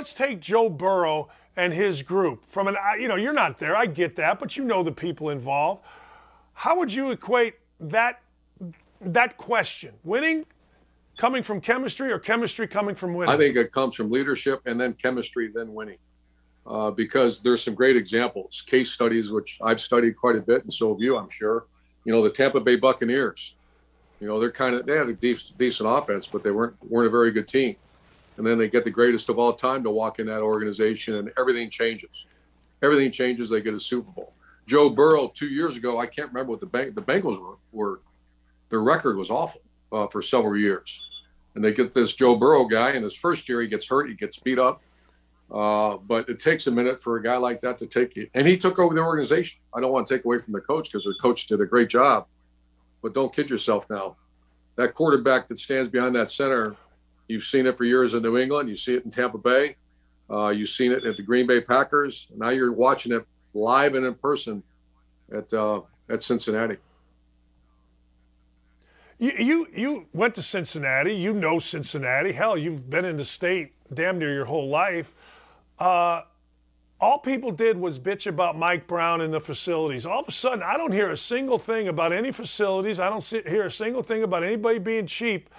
let's take Joe Burrow and his group. From an, you're not there. I get that, but you know the people involved. How would you equate that question? Winning coming from chemistry or chemistry coming from winning? I think it comes from leadership and then chemistry, then winning. Because there's some great examples, case studies, which I've studied quite a bit, and so have you, I'm sure. The Tampa Bay Buccaneers. They had a decent offense, but they weren't a very good team. And then they get the greatest of all time to walk in that organization, and everything changes. Everything changes. They get a Super Bowl. Joe Burrow 2 years ago, I can't remember what the Bengals were. Their record was awful for several years. And they get this Joe Burrow guy, and his first year he gets hurt, he gets beat up. But it takes a minute for a guy like that to take it. And he took over the organization. I don't want to take away from the coach because the coach did a great job. But don't kid yourself now. That quarterback that stands behind that center, you've seen it for years in New England. You see it in Tampa Bay. You've seen it at the Green Bay Packers. Now you're watching it live and in person at Cincinnati. You went to Cincinnati. You know Cincinnati. Hell, you've been in the state damn near your whole life. All people did was bitch about Mike Brown and the facilities. All of a sudden, I don't hear a single thing about any facilities. I don't hear a single thing about anybody being cheap.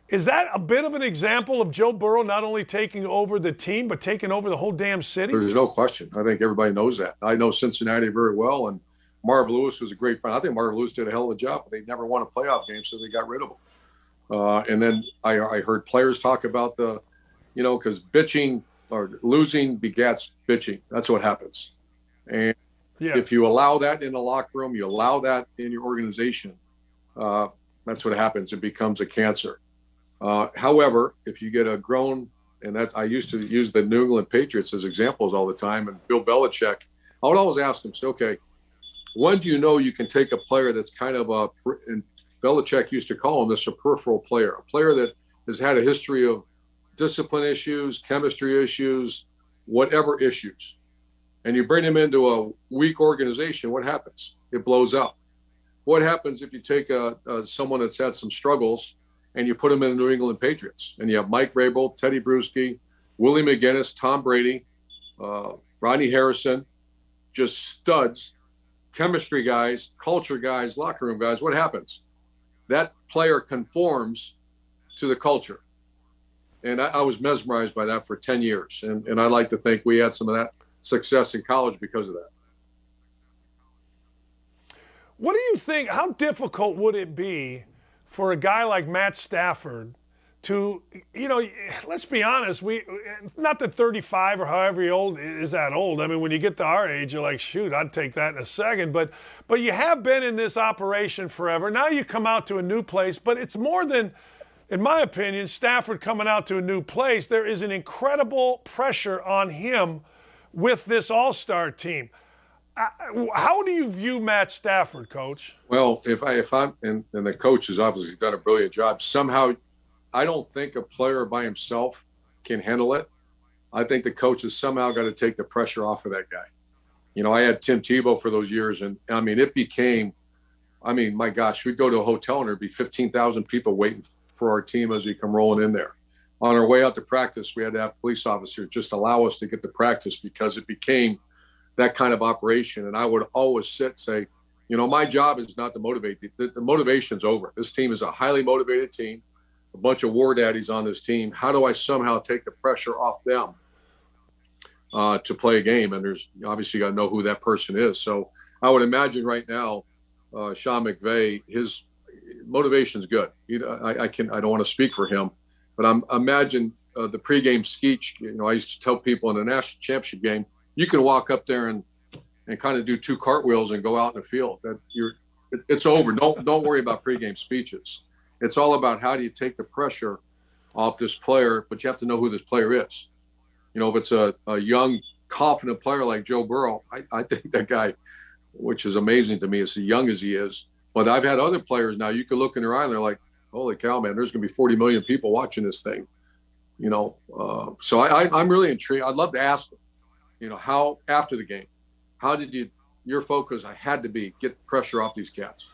Is that a bit of an example of Joe Burrow not only taking over the team, but taking over the whole damn city? There's no question. I think everybody knows that. I know Cincinnati very well, and Marv Lewis was a great friend. I think Marv Lewis did a hell of a job, but they never won a playoff game, so they got rid of him. And then I heard players talk about because bitching or losing begets bitching. That's what happens. And if you allow that in the locker room, you allow that in your organization, that's what happens. It becomes a cancer. However, if you get a grown, and I used to use the New England Patriots as examples all the time, and Bill Belichick, I would always ask him, say, okay, when do you know you can take a player that's kind of and Belichick used to call him this, a peripheral player, a player that has had a history of discipline issues, chemistry issues, whatever issues, and you bring him into a weak organization, what happens? It blows up. What happens if you take someone that's had some struggles and you put him in the New England Patriots, and you have Mike Vrabel, Teddy Bruschi, Willie McGinnis, Tom Brady, Rodney Harrison, just studs, chemistry guys, culture guys, locker room guys. What happens? That player conforms to the culture. And I was mesmerized by that for 10 years. And I like to think we had some of that success in college because of that. What do you think, how difficult would it be for a guy like Matt Stafford to, let's be honest, not that 35 or however old is that old. I mean, when you get to our age, you're like, shoot, I'd take that in a second. But you have been in this operation forever. Now you come out to a new place, but it's more than, in my opinion, Stafford coming out to a new place. There is an incredible pressure on him with this all-star team. How do you view Matt Stafford, Coach? Well, if I'm and the coach has obviously done a brilliant job. Somehow, I don't think a player by himself can handle it. I think the coach has somehow got to take the pressure off of that guy. I had Tim Tebow for those years, and it became, my gosh, we'd go to a hotel and there'd be 15,000 people waiting for our team as we come rolling in there. On our way out to practice, we had to have police officers just allow us to get to practice because it became that kind of operation. And I would always sit and say, my job is not to motivate. The motivation's over. This team is a highly motivated team, a bunch of war daddies on this team. How do I somehow take the pressure off them to play a game? And there's obviously got to know who that person is. So I would imagine right now, Sean McVay, his motivation's good. I don't want to speak for him, but imagine the pregame speech. I used to tell people in the national championship game, you can walk up there and kind of do two cartwheels and go out in the field. It's over. Don't worry about pregame speeches. It's all about how do you take the pressure off this player, but you have to know who this player is. If it's a young, confident player like Joe Burrow, I think that guy, which is amazing to me, as young as he is. But I've had other players now, you can look in their eye and they're like, holy cow, man, there's going to be 40 million people watching this thing. So I'm really intrigued. I'd love to ask them, how, after the game, how did your focus, I had to be, get pressure off these cats?